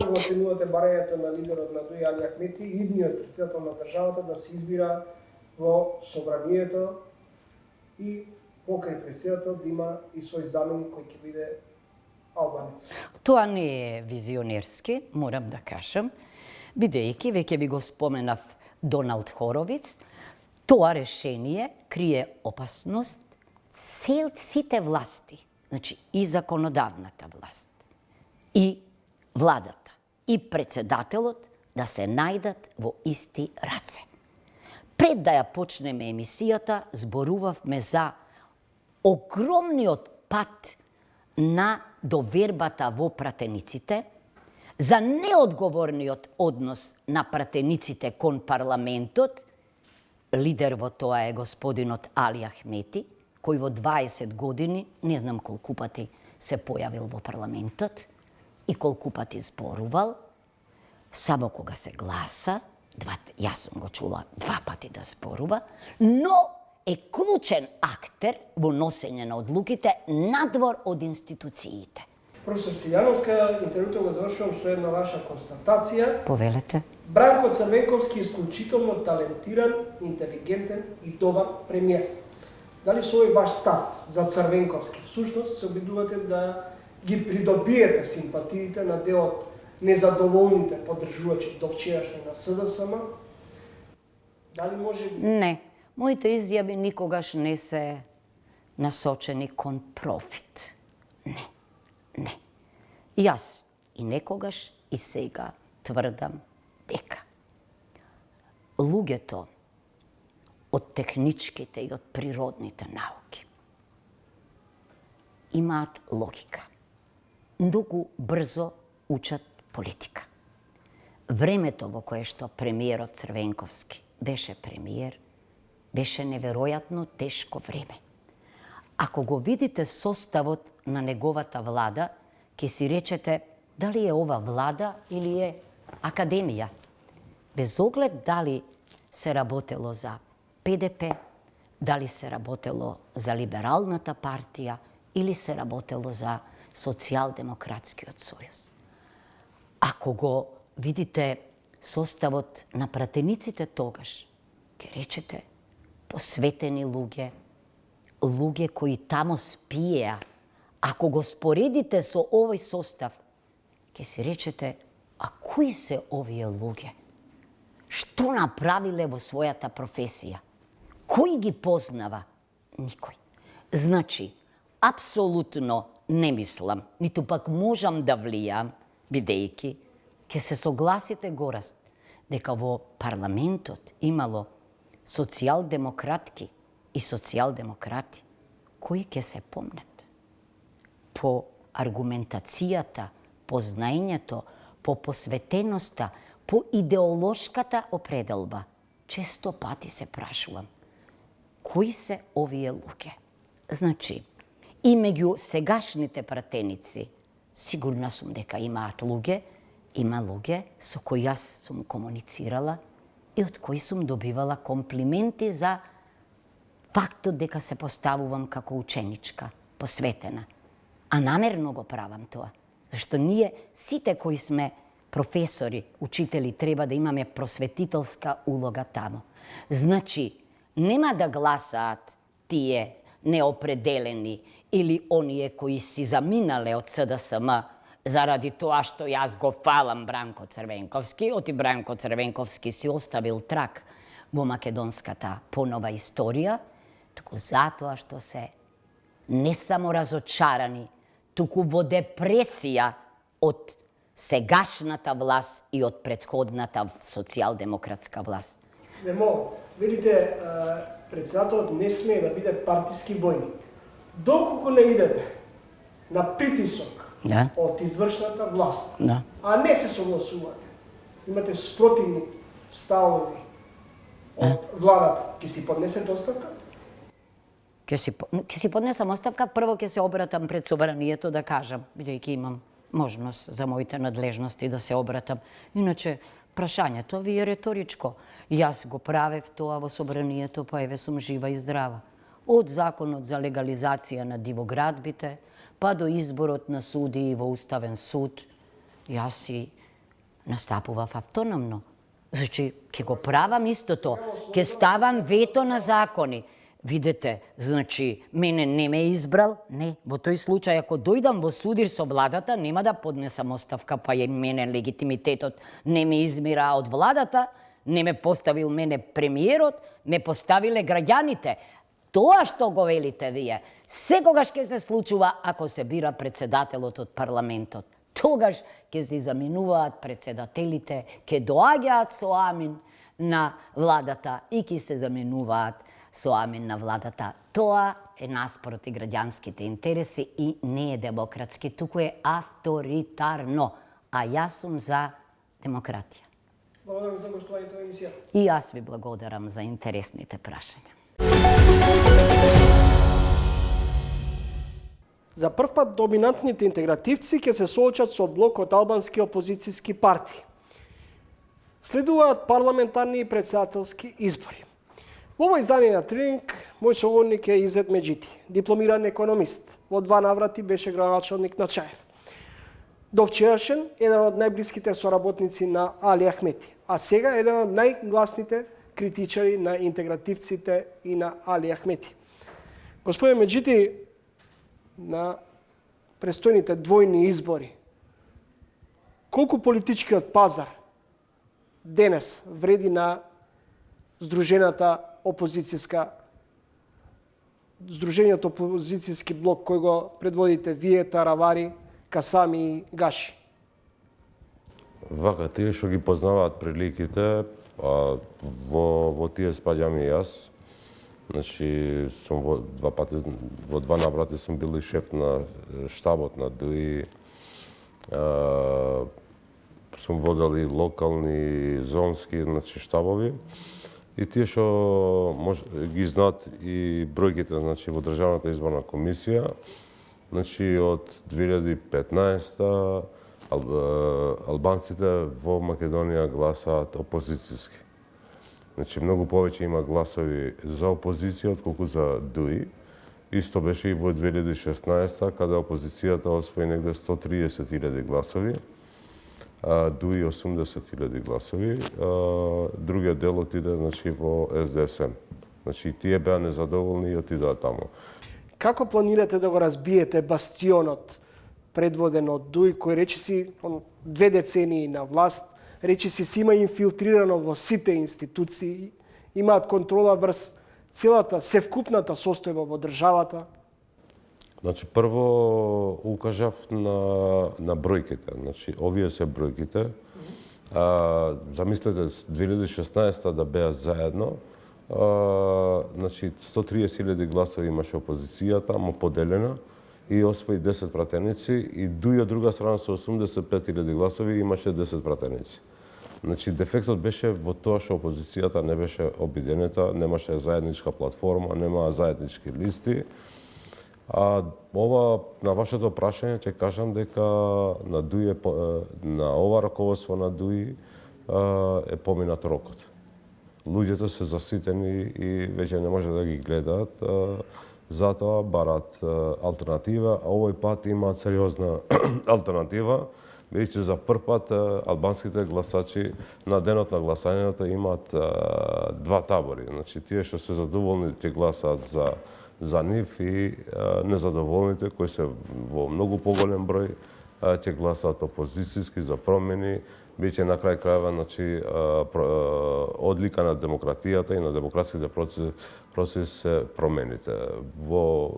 Го оценувате барањето на лидерот на ДОИ Али Ахмети, идниот претседател на државата, да се избира во собранието и покрај претседател да има и свој заменик кој ќе биде албанец. Тоа не е визионерски, морам да кажам, бидејќи, веќе би го споменав Доналд Хоровиц, тоа решение крие опасност сите власти, значи и законодавната власт, и владата, и председателот да се најдат во исти раце. Пред да ја почнеме емисијата, зборувавме за огромниот пат на довербата во пратениците, за неодговорниот однос на пратениците кон парламентот. Лидер во тоа е господинот Али Ахмети, кој во 20 години, не знам колку пати се појавил во парламентот и колку пати зборувал, само кога се гласа, јас сум го чула 2 пати да зборува, но е клучен актер во носење на одлуките надвор од институциите. Професор Силјановска, интервјуто го завршувам со една ваша констатација. Повелете. Бранко Црвенковски е исклучително талентиран, интелигентен и добар премиер. Дали со овој ваш став за Црвенковски всушност се обидувате да ги придобиете симпатиите на дел од незадоволните поддржувачи до вчерашни на СДСМ? Дали може би? Не. Моите изјави никогаш не се насочени кон профит. Не. Јас и некогаш и сега тврдам дека луѓето од техничките и од природните науки имаат логика. Многу брзо учат политика. Времето во кое што премиерот Црвенковски беше премиер, беше неверојатно тешко време. Ако го видите составот на неговата влада, ќе си речете дали е ова влада или е академија. Без оглед дали се работело за ПДП, дали се работело за Либералната партија или се работело за Социјалдемократскиот сојуз. Ако го видите составот на пратениците тогаш, ќе речете посветени луѓе, луѓе кои тамо спиеа. Ако го споредите со овој состав, ќе си речете, а кои се овие луѓе? Што направиле во својата професија? Кој ги познава? Никој. Значи, апсолутно не мислам, ниту пак можам да влијам, бидејќи ќе се согласите гораст, дека во парламентот имало социјалдемократки и социјалдемократи, кои ќе се помнат по аргументацијата, по знаењето, по посветеноста, по идеолошката определба. Често пати се прашувам, кои се овие луѓе? Значи, и меѓу сегашните пратеници, сигурна сум дека има луѓе со кои јас сум комуницирала и од кои сум добивала комплименти за фактот дека се поставувам како ученичка, посветена. А намерно го правам тоа, зашто ние сите кои сме професори, учители, треба да имаме просветителска улога тамо. Значи, нема да гласаат тие неопределени или оние кои си заминале од СДСМ заради тоа што јас го фалам Бранко Црвенковски, оти Бранко Црвенковски си оставил трак во македонската понова историја, туку затоа што се не само разочарани, туку во депресија од сегашната власт и од претходната социјалдемократска власт. Немо, видите, председателот не смее да биде партиски војник. Доколку не идете на притисок од извршната власт, а не се согласувате, имате спротивни ставови од владата, ќе си поднесете оставка? Ќе си поднесам оставка, прво ќе се обратам пред собранието да кажам, бидејќи имам можност за моите надлежности да се обратам. Иначе, прашањето ви е реторичко. Јас го правев тоа во собранието, па еве сум жива и здрава. Од законот за легализација на дивоградбите, па до изборот на судии во Уставен суд, јас си настапував автономно. Значи, ќе го правам истото, ќе ставам вето на закони. Видете, значи, мене не ме избрал, не, во тој случај, ако дојдам во судир со владата, нема да поднесам оставка, па и мене легитимитетот не ме измира од владата, не ме поставил мене премиерот, ме поставиле граѓаните. Тоа што го велите вие, секогаш ќе се случува ако се бира председателот од парламентот. Тогаш ќе се заминуваат председателите, ќе доаѓаат со амин на владата и ќе се заменуваат со амин на владата. Тоа е наспроти граѓанските интереси и не е демократски, туку е авторитарно. А јас сум за демократија. Благодарам за гостувањето на емисија. И јас ви благодарам за интересните прашања. За прв пат доминантните интегративци ќе се соочат со блок од албански опозицијски партии. Следуваат парламентарни и председателски избори. Во ово издание на Тренинг, мој соговорник е Изет Меджити, дипломиран економист. Во 2 наврати беше градоначалник на ЧАЕР. До вчерашен еден од најблиските соработници на Али Ахмети, а сега еден од најгласните критичари на интегративците и на Али Ахмети. Господин Меджити, на престојните двојни избори, колку политичкиот пазар денес вреди на Сдружениот опозицијски блок кој го предводите вие, Таравари, Касами и Гаши? Вака, тие што ги познаваат приликите, во тие спаѓам и јас. Значи, сум во 2 наврати сум бил и шеф на штабот на ДУИ. Сум водел и локални, зонски, значи, штабови. И тие што ги знаат и бројките, значи, во Државната изборна комисија, значи, од 2015 албанците во Македонија гласаат опозицијски. Значи, многу повеќе има гласови за опозиција отколку за ДУИ. Исто беше и во 2016 каде опозицијата освои негде 130.000 гласови, ДУИ 80.000 гласови, другиот дел отиде, значи, во СДСМ. Значи, тие беа незадоволни и отидоа таму. Како планирате да го разбиете бастионот предводен од ДУИ, кој речиси 2 децении на власт, речиси си има инфилтрирано во сите институции, имаат контрола врз целата, севкупната состојба во државата? Значи, прво укажав на бројките. Значи, овие се бројките. Замислете, 2016 да беа заедно, значи 130.000 гласови имаше опозицијата, му поделена, и освои 10 пратеници, и ДУИ од друга страна со 85.000 гласови имаше 10 пратеници. Значи, дефектот беше во тоа што опозицијата не беше обиденета, немаше заедничка платформа, немаа заеднички листи. А ова на вашето прашање ќе кажам дека на ДУИ на ова раководство на ДУИ е поминат рокот. Луѓето се заситени и веќе не може да ги гледаат, затоа барат алтернатива, а овој пат има сериозна алтернатива, бидејќи за прв пат албанските гласачи на денот на гласањето имаат два табори. Значи тие што се задоволни ќе гласаат за нив и незадоволните кои се во многу поголем број ќе гласаат опозицијски за промени, биќе на крај крајва значи одлика на демократијата и на демократските процеси се промените. Во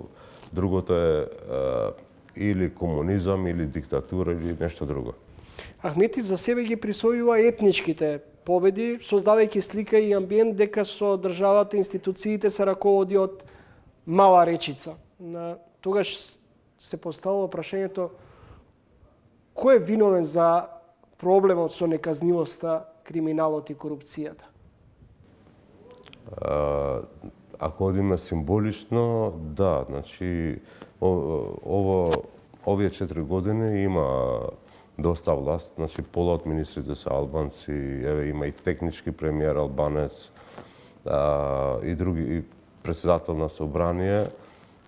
другото е или комунизам, или диктатура, или нешто друго. Ахмети за себе ги присвојува етничките победи, создавајќи слика и амбиент дека со државата, институциите се раководи од мала речица. Тогаш се поставува прашањето кој е виновен за проблемот со неказнивоста, криминалот и корупцијата? Ако одиме символично, да, значи овие 4 години има доста власт, значи пола од министрите се албанци, еве има и технички премиер албанец, и други председател на собрание,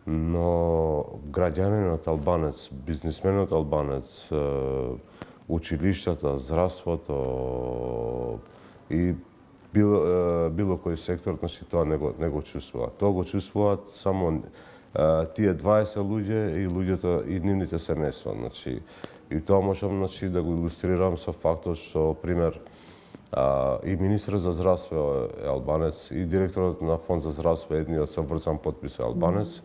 но граѓанинот албанец, бизнисменот албанец, училиштата, здравството и било кој сектор, значи тоа не го чувствуваат. Тоа го чувствуваат само тие 20 луѓе и луѓето и нивните семејства, значи и тоа можам значи да го илустрирам со фактот што пример и министрот за здравство е албанец и директорот на фонд за здравство е едниот со врзан потпис е албанец,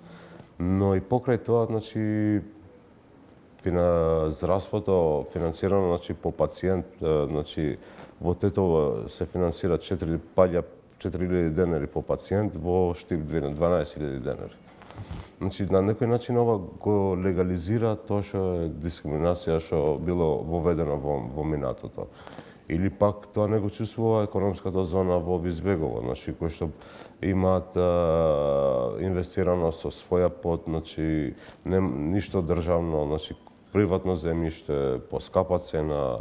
но и покрај тоа значи здравството финансирано значи по пациент, значи во Тетово се финансира 4.000 денари по пациент, во Штип 12.000 денари. Значи на некој начин ова го легализира тоа што е дискриминација што било воведено во минатото. Или пак тоа не го чувствува економската зона во Визбегово, значи кои што имаат инвестирано со своја пот, значи ништо државно, значи приватно земјиште по скапа цена,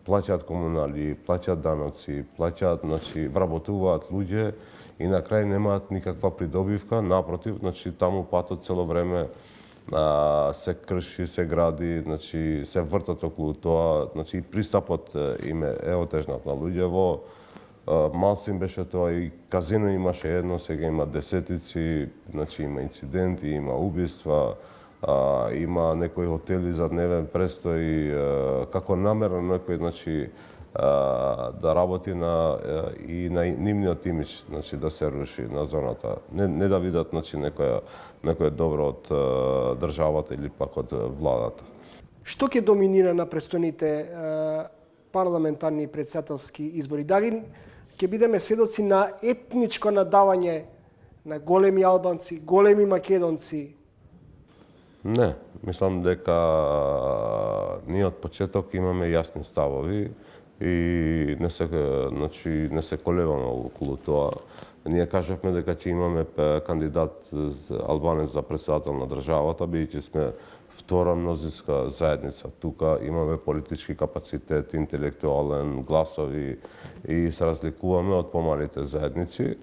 плаќаат комунали, плаќаат даноци, плаќаат, значи вработуваат луѓе и на крај немаат никаква придобивка, напротив, значи таму патот цело време се крши, се гради, значи се вртат околу тоа, значи пристапот им е отежнат на луѓе. Малци им беше тоа и казино имаше едно, сега има десетици, значи има инциденти, има убиства, има некои хотели за дневен престој, како намерно некој значи да работи и на нивниот имидж, значи да се руши на зоната. Не да видат значи некое добро од државата или пак од владата. Што ќе доминира на престојните парламентарни и претседателски избори? Дали ќе бидеме сведоци на етничко надавање на големи албанци, големи македонци? Не, мислам дека ние од почеток имаме јасни ставови и не се колебаме околу тоа. Ние кажавме дека ќе имаме кандидат албанец за претседател на државата, бидејќи сме втора мнозинска заедница. Тука имаме политички капацитет, интелектуален, гласови и се разликуваме од помалите заедници.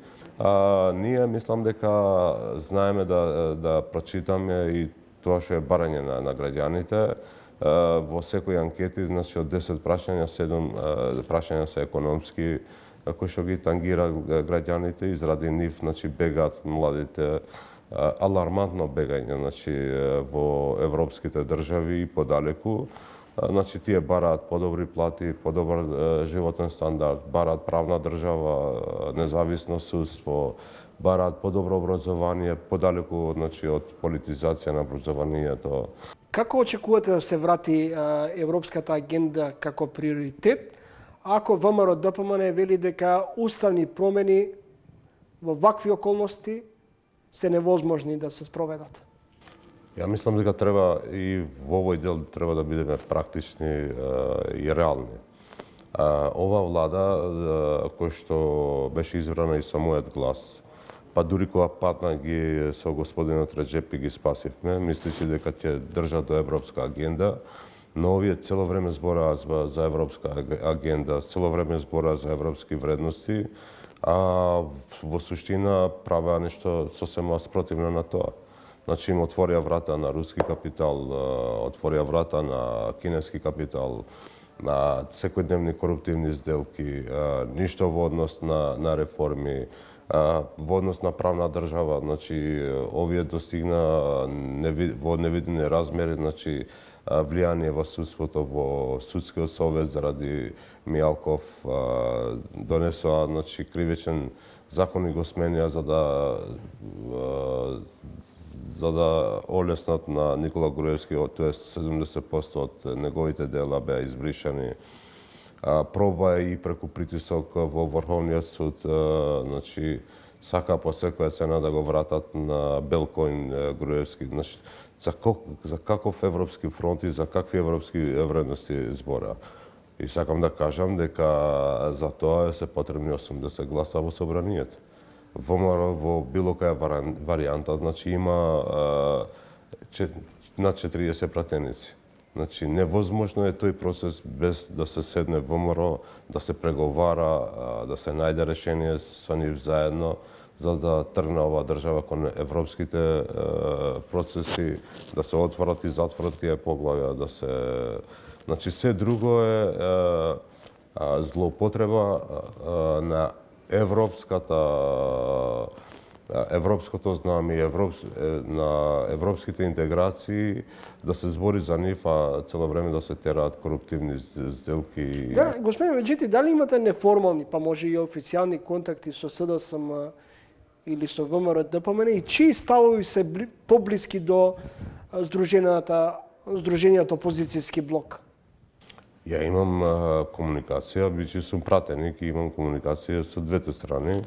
Ние мислам дека знаеме да прочитаме и тоа што е барање на граѓаните. Во секој анкети, значи од 10 прашања, 7 прашања се економски, кои што ги тангира граѓаните и заради нив значи бегаат младите, алармантно бегање значи во европските држави и подалеку. Значи тие бараат подобри плати, подобар животен стандард, бараат правна држава, независно судство, бараат подобро образование, подалеку значи од политизација на образованието. Како очекувате да се врати европската агенда како приоритет, ако ВМРО ДПМН вели дека уставни промени во вакви околности се невозможни да се спроведат? Ја мислам дека треба и во овој дел треба да бидеме практични и реални. Ова влада, која што беше избрана и со мојот глас, па дури кога падна ги со господинот Реджепи ги спасивме, мисличи дека ќе држат до европска агенда, но овие цело време збораат за европска агенда, цело време збораат за европски вредности, а во суштина правеа нешто сосема спротивно на тоа. Значи им отворија врата на руски капитал, отворија врата на кинески капитал, на секојдневни коруптивни сделки, ништо во однос на реформи, во однос на правна држава. Значи овие достигна во невидени размери, значи влијание во судството, во судскиот совет заради Мијалков, донесоа значи кривичен закон и го сменија за да олеснат на Никола Груевски, тоест 70% од неговите дела беа избришани. Проба и преку притисок во Врховниот суд, значи сака по секоја цена да го вратат на Белкоин Груевски. Значи, за каков европски фронт и за какви европски вредности збора. И сакам да кажам дека за тоа се потребни 80 гласа во собранието. ВМРО во било која варијанта, значи има над 40 пратеници. Значи невозможно е тој процес без да се седне ВМРО, да се преговара, да се најде решение со нив заедно, за да тргне оваа држава кон европските процеси, да се отворат и затворат тие поглавја, да се... Значи се друго е злоупотреба на европското знаме, на европските интеграции, да се збори за нив, а цело време да се тераат коруптивни сделки. Да, господин Меджити, дали имате неформални, па може и официјални контакти со СДСМ или со ВМРО ДПМН и чии ставови се поблиски до Сдруженијата опозицијски блок? Ја имам комуникација, бичи сум пратеник и имам комуникација со двете страни.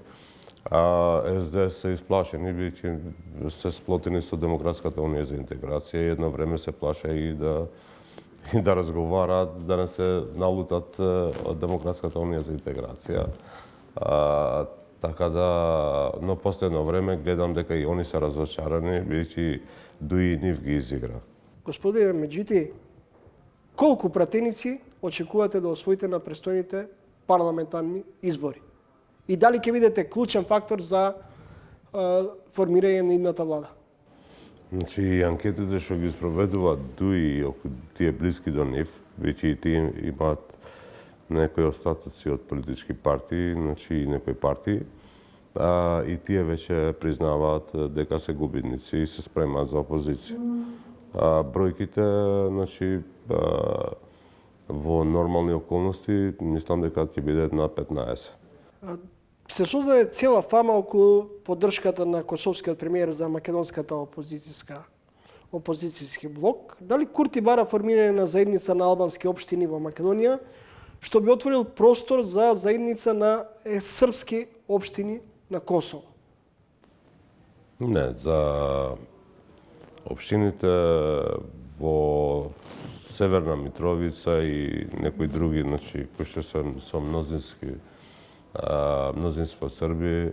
СДС се исплашени, бидејќи се сплотени со Демократската унија за интеграција и едно време се плаша и да разговараат, да не се налутат од Демократската унија за интеграција. Така да, но последно време гледам дека и они се разочарани, бидејќи дуи нив ги изигра. Господине Меджити, колку пратеници очекувате да освоите на престојните парламентарни избори? И дали ќе видите клучен фактор за формирање на идната влада? Значи, анкетите што ги спроведуваат дуи и тие блиски до нив, веќе и тие имаат некои остатоци од политички партии, значи и некои партии, и тие веќе признаваат дека се губитници и се спремаат за опозиција. Бројките, значи, во нормални околности, мислам дека ќе бидат на 15. Се создаде цела фама околу поддршката на косовскиот премиер за македонската опозицијски блок. Дали Курти бара формирање на заедница на албански општини во Македонија, што би отворил простор за заедница на српски општини на Косово? Не, за општините во Северна Митровица и некои други, значи, кои што се со мнозинство Срби,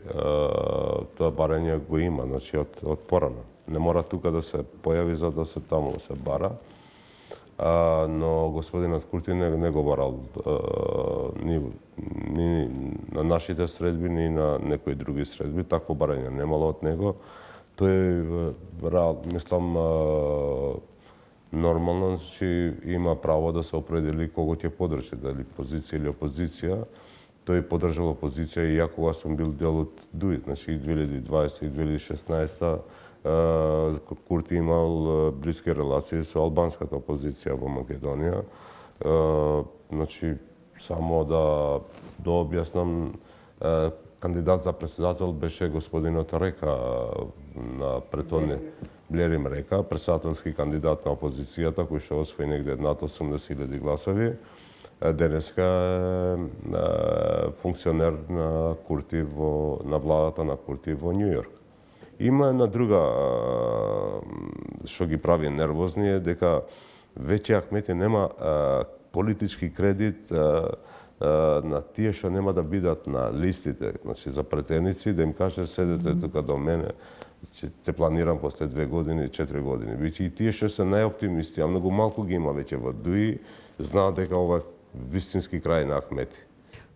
тоа барање го има, значи, од порано. Не мора тука да се појави за да се таму се бара, но господинот Курти не го барал ни на нашите средби, ни на некои други средби. Такво барање немало од него. Тој, мислам, нормално, че има право да се определи кого ќе подржи, дали позиција или опозиција. Тој подржал опозиција и ја кога сум бил дел од ДУИ, значи и 2020 и 2016 Курти имал блиски релации со албанската опозиција во Македонија. Значи, само да објаснам, кандидат за председател беше господинот Река на претhodни Блерим Река, председателски кандидат на опозицијата кој што освои негде над 80.000 гласови. Денеска е функционер на Курти на владата на Курти во Њу Јорк. Има една друга што ги прави нервозни е дека веќе Ахмети нема политички кредит на тие што нема да бидат на листите, значи за претеници, да им каже седете тука до мене, те планирам после 2 години, 4 години. Биќе и тие што се најоптимисти, а многу малку ги има веќе во ДУИ, знаат дека ова е вистински крај на Ахмети.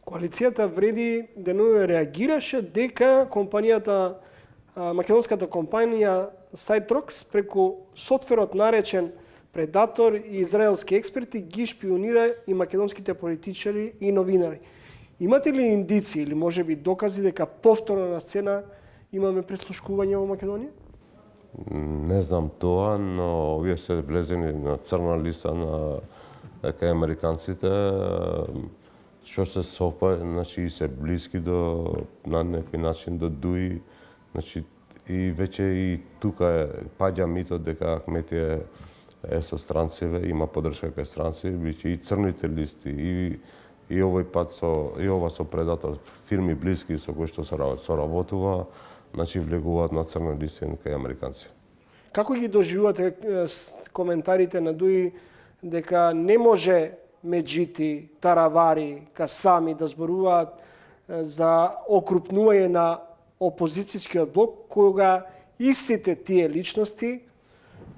Коалицијата Вреди денуве реагираше дека компанијата, македонската компанија Сайтрокс преку софтверот наречен Предатор и израелски експерти ги шпионира и македонските политичари и новинари. Имате ли индици или можеби докази дека повторно на сцена имаме преслушкување во Македонија? Не знам тоа, но овие се влезени на црна листа на кај американците, што се сопа, значи и се блиски до на некој начин до ДУИ, значи и веќе и тука паѓа митот дека Ахмети е со странциве, има поддршка кај странци, биќе и црните листи, и овој пат и ова со Предатор, фирми блиски со кои што соработува, значи влегуваат на црна листи кај американци. Како ги доживувате коментарите на ДУИ дека не може Меджити, Таравари, Касами да зборуваат за окрупнување на опозицијскиот блок, кога истите тие личности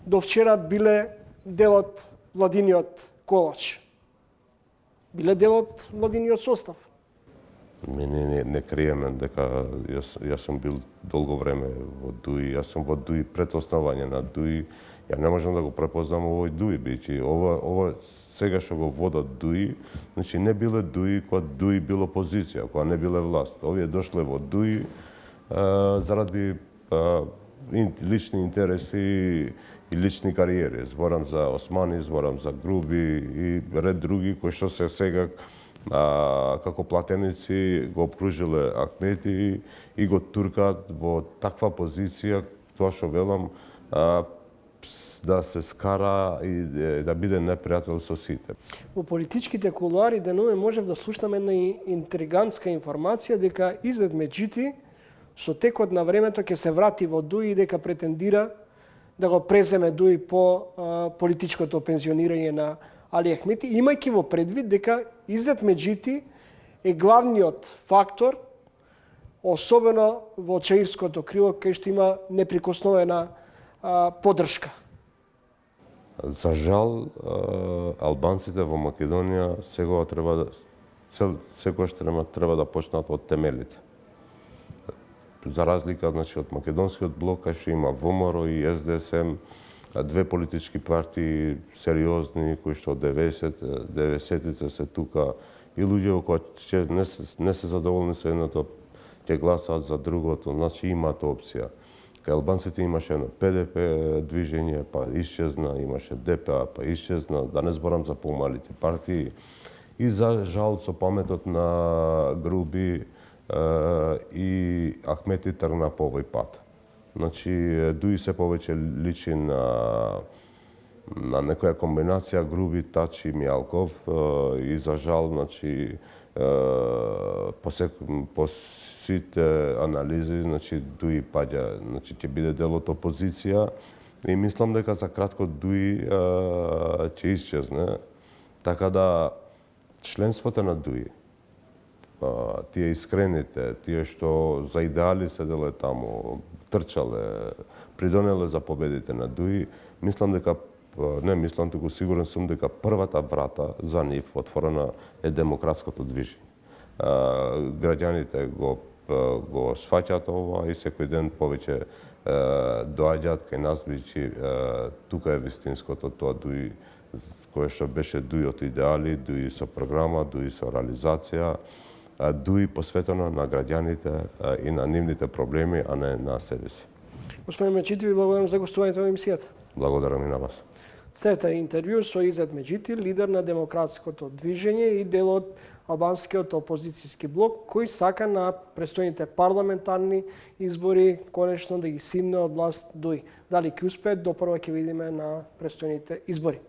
до вчера биле дел од владиниот колач? Биле дел од владиниот состав? Не криеме дека јас сум бил долго време во ДУИ, јас сум во ДУИ пред основање на ДУИ. Ја не можам да го препознам овој ДУИ, бијќи ова сега што го водат ДУИ, значи не биле ДУИ кога ДУИ било опозиција, кога не биле власт. Овие дошле во ДУИ заради лични интереси и лични кариери. Зборам за Османи, зборам за Груби и ред други кои што се сега како платеници го обкружиле Ахмети и го туркаат во таква позиција, тоа што велам, да се скара и да биде непријател со сите. Во политичките кулуари денуве можев да слушнам една интригантска информација дека Изет Меджити со текот на времето ќе се врати во ДУИ и дека претендира да го преземе ДУИ по политичкото пензионирање на Али Ахмети, имајќи во предвид дека Изет Меджити е главниот фактор, особено во чаирското крило, кај што има неприкосновена поддршка. За жал, албанците во Македонија секогаш треба да почнат од темелите. За разлика, значи, од македонскиот блок, кај што има ВМРО и СДСМ, две политички партии сериозни, кои што од 90-тите се тука, и луѓе кои не се задоволни со едното, ќе гласаат за другото, значи имаат опција. Кај албанците имаше едно ПДП движење, па исчезна, имаше ДПА, па исчезна, да не зборам за помалите партии. И за жал со паметот на Груби и Ахмети тргна по овој пат. Значи, ДУИ се повеќе личи на некоја комбинација Груби, Тачи, Мијалков и за жал, значи, по сите анализи, значи ДУИ паѓа, значи ќе биде дел од опозиција и мислам дека за кратко ДУИ ќе исчезне, така да членството на ДУИ, тие искрените, тие што за идеали седеле таму, трчале, придонеле за победите на ДУИ, мислам дека туку сигурен сум дека првата врата за нив отворена е демократското движење. Граѓаните го сваќаат ова и секој ден повеќе доаѓаат кај нас, бидејќи тука е вистинското тоа ДУИ, кое што беше ДУИ од идеали, ДУИ со програма, ДУИ со реализација, ДУИ посветено на граѓаните и на нивните проблеми, а не на себе си. Господин Меджити, ви благодарам за гостувањето во емисијата. Благодарам и на вас. Следете интервју со Изет Меджити, лидер на демократското движење и дел од албанскиот опозицијски блок, кој сака на престојните парламентарни избори конечно да ги симне од власт ДУИ. Дали ќе успее, допрва ќе видиме на престојните избори.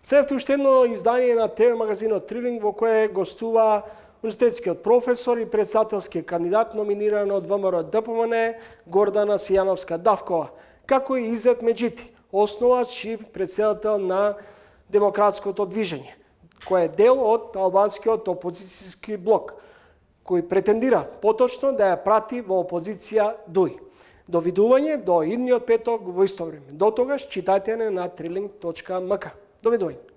Следете уште едно издание на ТВ магазинот Трилинг, во кое гостува универзитетскиот професор и председателски кандидат номиниран од ВМРО ДПМН Гордана Сијановска Давкова, како и Изет Меджити, основач и председател на демократското движење, кој е дел од албанскиот опозицијски блок, кој претендира поточно да ја прати во опозиција ДУИ. Довидување до идниот петок во исто време. До тогаш читајте на trilling.mk. Довидување.